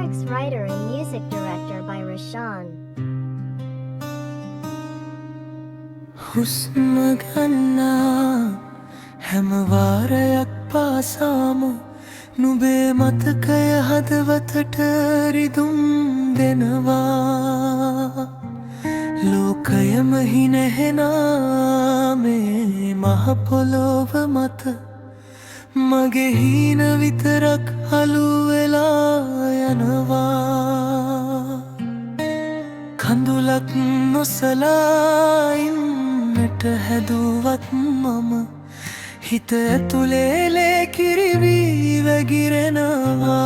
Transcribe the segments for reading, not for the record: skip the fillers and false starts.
Lyrics writer and music director by Rashawn. හුස්ම ගන්නා හැම වාරයක් පාසාම නුඹේ මතකය හදවතට රිදුම් දෙනවා ලෝකයම හිනහෙනා මේ මහ පොළොව මත මගේ හීන විතරක් අලු වෙලා යනවා කඳුලක් නොසලා ඉන්නට හැදුවත් මම හිත ඇතුලේ ලේකිරිවී වැగిරෙනවා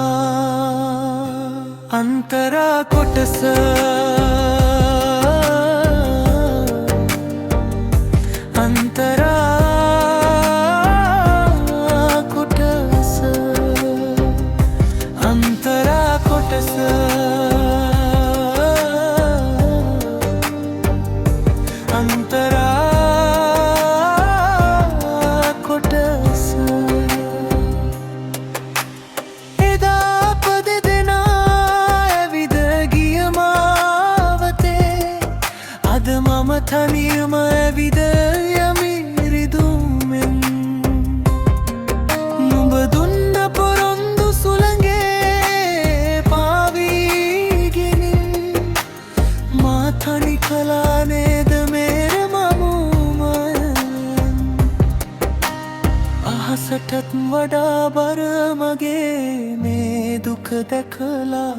අන්තරා කොටස තනියම ඇවිද යමි රිදුමෙන් නුඹ දුන්න පොරොන්දු සුළඟේ පාවීගෙන මා තනි කළා නේද මේර මමුමයන් අහසටත් වඩා බර මගේ මේ දුක දැකලා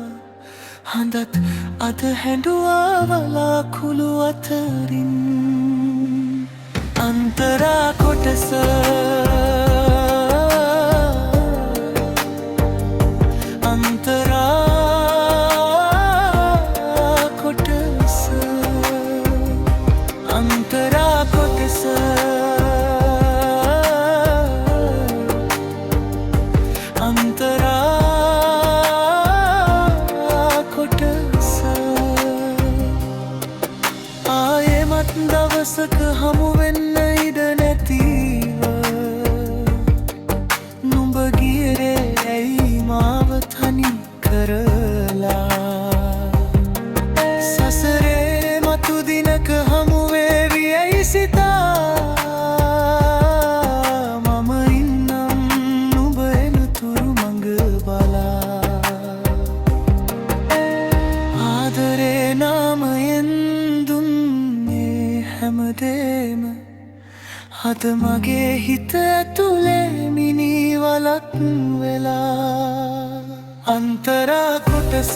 හඳත් අද හැඬුවා වලාකුළු අතරින් අන්තරා කොටස අන්තරා කොටස අන්තරා කොටස අන්තරා දවසක හමු වෙන්න ඉඩ නැතිව නුඹ ගියරේ ඇයි මාව තනි කරලා සසරේ මතු දිනක හමු වේවි ඇයි සිතා මම ඉන්නම් නුඹ එනතුරු මඟ බලා ආදරේ නාමයෙන් හැමදේම අද මගේ හිත ඇතුලේ මිනිවලක් වෙලා අන්තරා කොටස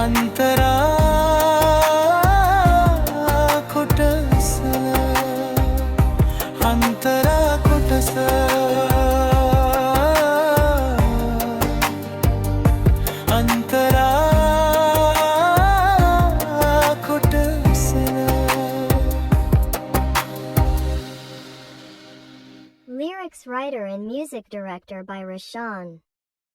අන්තරා කොටස අන්තරා කොටස අන්තරා Lyrics writer and music director by Rashawn.